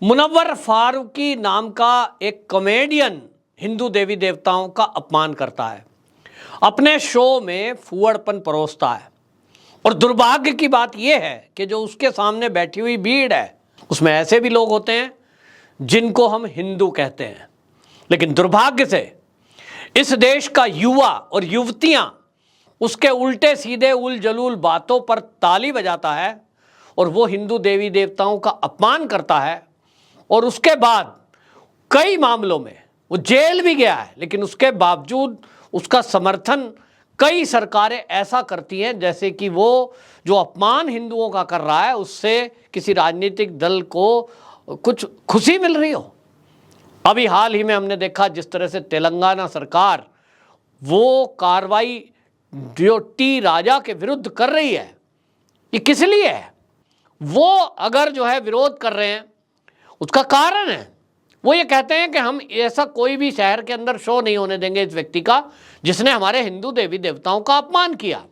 मुनव्वर फारूकी नाम का एक कॉमेडियन हिंदू देवी देवताओं का अपमान करता है, अपने शो में फूहड़पन परोसता है। और दुर्भाग्य की बात यह है कि जो उसके सामने बैठी हुई भीड़ है उसमें ऐसे भी लोग होते हैं जिनको हम हिंदू कहते हैं, लेकिन दुर्भाग्य से इस देश का युवा और युवतियां उसके उल्टे सीधे उल जलूल बातों पर ताली बजाता है और वो हिंदू देवी देवताओं का अपमान करता है। और उसके बाद कई मामलों में वो जेल भी गया है, लेकिन उसके बावजूद उसका समर्थन कई सरकारें ऐसा करती हैं जैसे कि वो जो अपमान हिंदुओं का कर रहा है उससे किसी राजनीतिक दल को कुछ खुशी मिल रही हो। अभी हाल ही में हमने देखा जिस तरह से तेलंगाना सरकार वो कार्रवाई जो टी राजा के विरुद्ध कर रही है, ये किस लिए है? वो अगर जो है विरोध कर रहे हैं उसका कारण है, वो ये कहते हैं कि हम ऐसा कोई भी शहर के अंदर शो नहीं होने देंगे इस व्यक्ति का जिसने हमारे हिंदू देवी देवताओं का अपमान किया।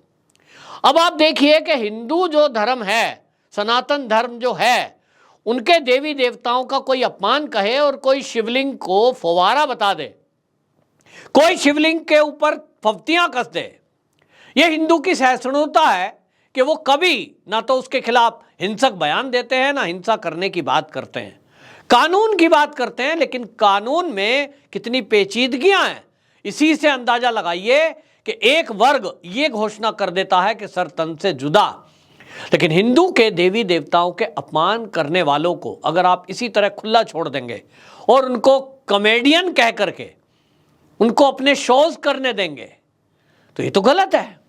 अब आप देखिए कि हिंदू जो धर्म है, सनातन धर्म जो है, उनके देवी देवताओं का कोई अपमान कहे और कोई शिवलिंग को फव्वारा बता दे, कोई शिवलिंग के ऊपर फफ्तियां कस दे, ये हिंदू की सहिष्णुता है कि वो कभी ना तो उसके खिलाफ हिंसक बयान देते हैं ना हिंसा करने की बात करते हैं, कानून की बात करते हैं। लेकिन कानून में कितनी पेचीदगियां हैं इसी से अंदाजा लगाइए कि एक वर्ग ये घोषणा कर देता है कि सर तन से जुदा। लेकिन हिंदू के देवी देवताओं के अपमान करने वालों को अगर आप इसी तरह खुला छोड़ देंगे और उनको कॉमेडियन कह करके उनको अपने शोज करने देंगे तो ये तो गलत है।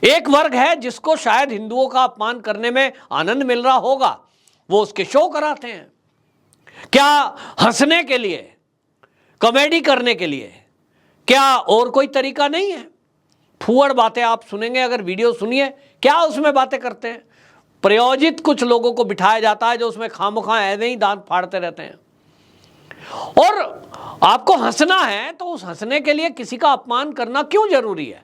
एक वर्ग है जिसको शायद हिंदुओं का अपमान करने में आनंद मिल रहा होगा, वो उसके शो कराते हैं। क्या हंसने के लिए, कॉमेडी करने के लिए, क्या और कोई तरीका नहीं है? फूहड़ बातें आप सुनेंगे, अगर वीडियो सुनिए, क्या उसमें बातें करते हैं? प्रयोजित कुछ लोगों को बिठाया जाता है जो उसमें खामखा ऐसे ही दांत फाड़ते रहते हैं। और आपको हंसना है तो उस हंसने के लिए किसी का अपमान करना क्यों जरूरी है?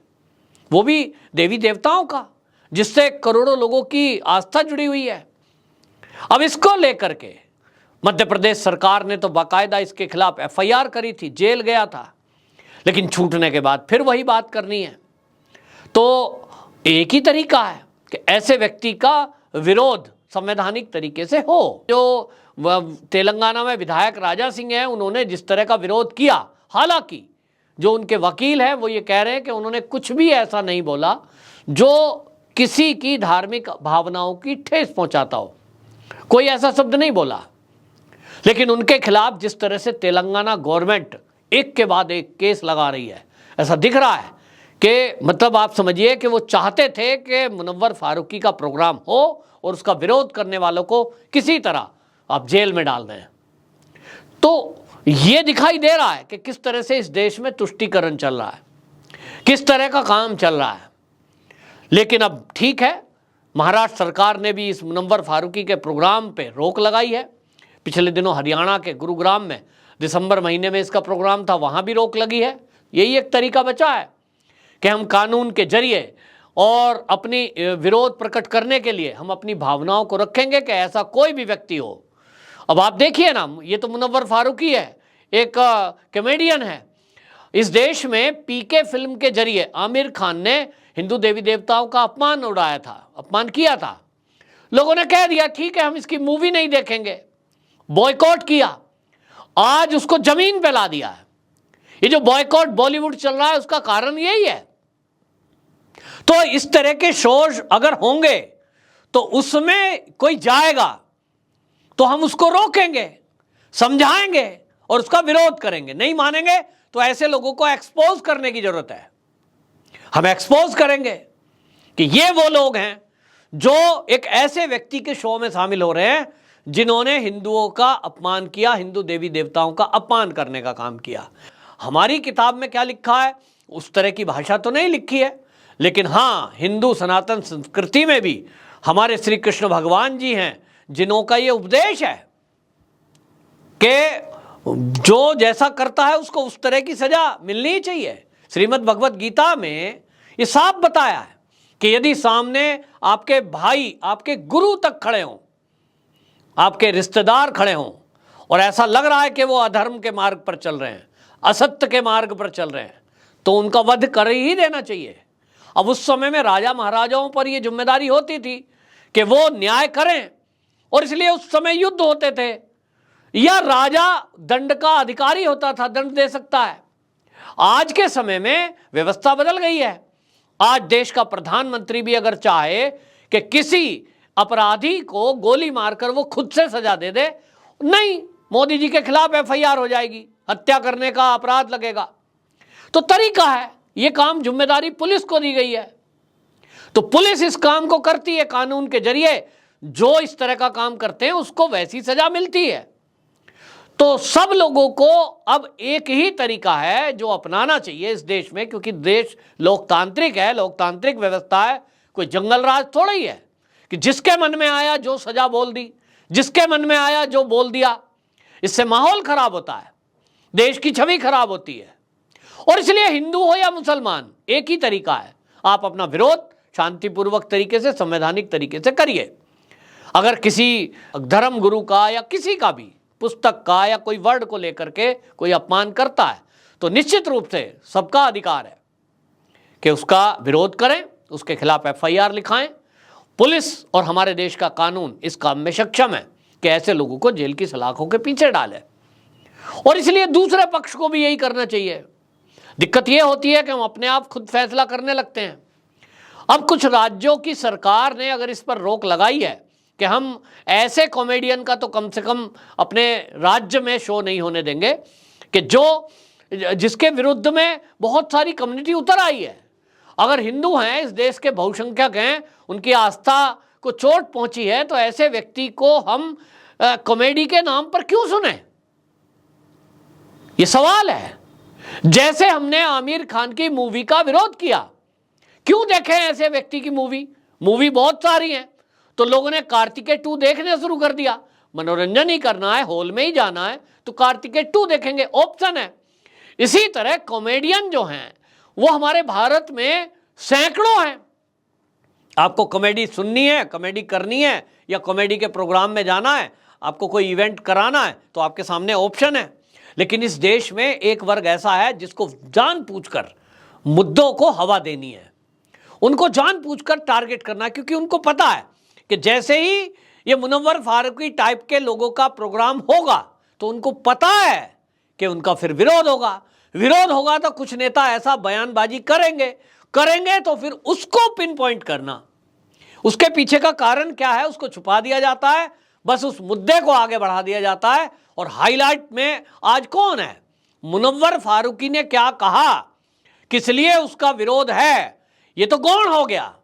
वो भी देवी देवताओं का, जिससे करोड़ों लोगों की आस्था जुड़ी हुई है। अब इसको लेकर के मध्य प्रदेश सरकार ने तो बाकायदा इसके खिलाफ एफआईआर करी थी, जेल गया था, लेकिन छूटने के बाद फिर वही बात करनी है। तो एक ही तरीका है कि ऐसे व्यक्ति का विरोध संवैधानिक तरीके से हो। जो तेलंगाना में विधायक राजा सिंह हैं, उन्होंने जिस तरह का विरोध किया, हालांकि जो उनके वकील हैं वो ये कह रहे हैं कि उन्होंने कुछ भी ऐसा नहीं बोला जो किसी की धार्मिक भावनाओं की ठेस पहुंचाता हो, कोई ऐसा शब्द नहीं बोला। लेकिन उनके खिलाफ जिस तरह से तेलंगाना गवर्नमेंट एक के बाद एक केस लगा रही है, ऐसा दिख रहा है कि मतलब आप समझिए कि वो चाहते थे कि मुनव्वर फारूकी का प्रोग्राम हो और उसका विरोध करने वालों को किसी तरह आप जेल में डाल दें। तो ये दिखाई दे रहा है कि किस तरह से इस देश में तुष्टीकरण चल रहा है, किस तरह का काम चल रहा है। लेकिन अब ठीक है, महाराष्ट्र सरकार ने भी इस मुनव्वर फारूकी के प्रोग्राम पे रोक लगाई है। पिछले दिनों हरियाणा के गुरुग्राम में दिसंबर महीने में इसका प्रोग्राम था, वहाँ भी रोक लगी है। यही एक तरीका बचा है कि हम कानून के जरिए और अपनी विरोध प्रकट करने के लिए हम अपनी भावनाओं को रखेंगे कि ऐसा कोई भी व्यक्ति हो। अब आप देखिए ना, ये तो मुनव्वर फारूकी है, एक कॉमेडियन है। इस देश में पीके फिल्म के जरिए आमिर खान ने हिंदू देवी देवताओं का अपमान उड़ाया था, अपमान किया था। लोगों ने कह दिया ठीक है हम इसकी मूवी नहीं देखेंगे, बॉयकॉट किया। आज उसको जमीन पे ला दिया है। ये जो बॉयकॉट बॉलीवुड चल रहा है उसका कारण यही है। तो इस तरह के शोज अगर होंगे तो उसमें कोई जाएगा तो हम उसको रोकेंगे, समझाएंगे और उसका विरोध करेंगे। नहीं मानेंगे तो ऐसे लोगों को एक्सपोज करने की जरूरत है। हम एक्सपोज करेंगे कि ये वो लोग हैं जो एक ऐसे व्यक्ति के शो में शामिल हो रहे हैं जिन्होंने हिंदुओं का अपमान किया, हिंदू देवी देवताओं का अपमान करने का काम किया। हमारी किताब में क्या लिखा है उस तरह की भाषा तो नहीं लिखी है, लेकिन हाँ, हिंदू सनातन संस्कृति में भी हमारे श्री कृष्ण भगवान जी हैं जिन्हों का ये उपदेश है कि जो जैसा करता है उसको उस तरह की सजा मिलनी ही चाहिए। श्रीमद् भगवत गीता में ये साफ बताया है कि यदि सामने आपके भाई, आपके गुरु तक खड़े हों आपके रिश्तेदार खड़े हों और ऐसा लग रहा है कि वो अधर्म के मार्ग पर चल रहे हैं, असत्य के मार्ग पर चल रहे हैं, तो उनका वध कर ही देना चाहिए। अब उस समय में राजा महाराजाओं पर यह जिम्मेदारी होती थी कि वो न्याय करें, और इसलिए उस समय युद्ध होते थे, या राजा दंड का अधिकारी होता था, दंड दे सकता है। आज के समय में व्यवस्था बदल गई है। आज देश का प्रधानमंत्री भी अगर चाहे कि किसी अपराधी को गोली मारकर वो खुद से सजा दे दे, नहीं, मोदी जी के खिलाफ एफआईआर हो जाएगी, हत्या करने का अपराध लगेगा। तो तरीका है, ये काम जिम्मेदारी पुलिस को दी गई है, तो पुलिस इस काम को करती है। कानून के जरिए जो इस तरह का काम करते हैं उसको वैसी सजा मिलती है। तो सब लोगों को अब एक ही तरीका है जो अपनाना चाहिए इस देश में, क्योंकि देश लोकतांत्रिक है, लोकतांत्रिक व्यवस्था है, कोई जंगल राज थोड़ा ही है कि जिसके मन में आया जो सजा बोल दी, जिसके मन में आया जो बोल दिया। इससे माहौल खराब होता है, देश की छवि खराब होती है। और इसलिए हिंदू हो या मुसलमान, एक ही तरीका है, आप अपना विरोध शांतिपूर्वक तरीके से, संवैधानिक तरीके से करिए। अगर किसी धर्म गुरु का या किसी का भी पुस्तक का या कोई वर्ड को लेकर के कोई अपमान करता है, तो निश्चित रूप से सबका अधिकार है कि उसका विरोध करें, उसके खिलाफ एफआईआर लिखाएं। पुलिस और हमारे देश का कानून इस काम में सक्षम है कि ऐसे लोगों को जेल की सलाखों के पीछे डाले, और इसलिए दूसरे पक्ष को भी यही करना चाहिए। दिक्कत यह होती है कि हम अपने आप खुद फैसला करने लगते हैं। अब कुछ राज्यों की सरकार ने अगर इस पर रोक लगाई है कि हम ऐसे कॉमेडियन का तो कम से कम अपने राज्य में शो नहीं होने देंगे कि जिसके विरुद्ध में बहुत सारी कम्युनिटी उतर आई है। अगर हिंदू हैं, इस देश के बहुसंख्यक हैं, उनकी आस्था को चोट पहुंची है, तो ऐसे व्यक्ति को हम कॉमेडी के नाम पर क्यों सुने? ये सवाल है। जैसे हमने आमिर खान की मूवी का विरोध किया, क्यों देखें ऐसे व्यक्ति की मूवी बहुत सारी हैं, तो लोगों ने कार्तिकेय 2 देखने शुरू कर दिया। मनोरंजन ही करना है, हॉल में ही जाना है, तो कार्तिकेय 2 देखेंगे, ऑप्शन है। इसी तरह कॉमेडियन जो हैं वो हमारे भारत में सैकड़ों हैं। आपको कॉमेडी सुननी है, कॉमेडी करनी है, या कॉमेडी के प्रोग्राम में जाना है, आपको कोई इवेंट कराना है, तो आपके सामने ऑप्शन है। लेकिन इस देश में एक वर्ग ऐसा है जिसको जानबूझकर मुद्दों को हवा देनी है, उनको जानबूझकर टारगेट करना है, क्योंकि उनको पता है कि जैसे ही ये मुनव्वर फारूकी टाइप के लोगों का प्रोग्राम होगा तो उनको पता है कि उनका फिर विरोध होगा तो कुछ नेता ऐसा बयानबाजी करेंगे तो फिर उसको पिन पॉइंट करना, उसके पीछे का कारण क्या है उसको छुपा दिया जाता है, बस उस मुद्दे को आगे बढ़ा दिया जाता है। और हाईलाइट में आज कौन है, मुनव्वर फारूकी ने क्या कहा, किस लिए उसका विरोध है, ये तो गौण हो गया।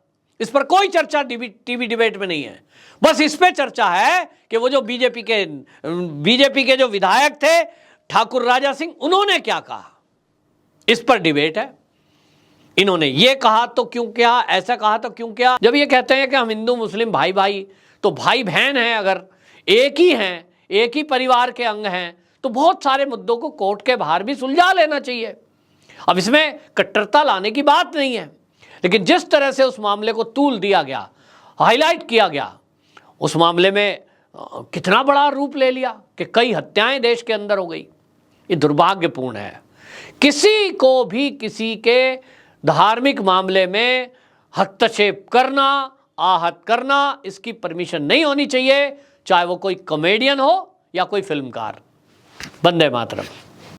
इस पर कोई चर्चा टीवी डिबेट में नहीं है। बस इस पे चर्चा है कि वो जो बीजेपी के जो विधायक थे ठाकुर राजा सिंह, उन्होंने क्या कहा, इस पर डिबेट है। इन्होंने ये कहा तो क्यों किया, ऐसा कहा तो क्यों किया। जब ये कहते हैं कि हम हिंदू मुस्लिम भाई भाई, तो भाई बहन हैं, अगर एक ही हैं, एक ही परिवार के अंग हैं, तो बहुत सारे मुद्दों को कोर्ट के बाहर भी सुलझा लेना चाहिए। अब इसमें कट्टरता लाने की बात नहीं है, लेकिन जिस तरह से उस मामले को तूल दिया गया, हाईलाइट किया गया, उस मामले में कितना बड़ा रूप ले लिया कि कई हत्याएं देश के अंदर हो गई। ये दुर्भाग्यपूर्ण है। किसी को भी किसी के धार्मिक मामले में हस्तक्षेप करना, आहत करना, इसकी परमिशन नहीं होनी चाहिए, चाहे वो कोई कॉमेडियन हो या कोई फिल्मकार। वंदे मातरम।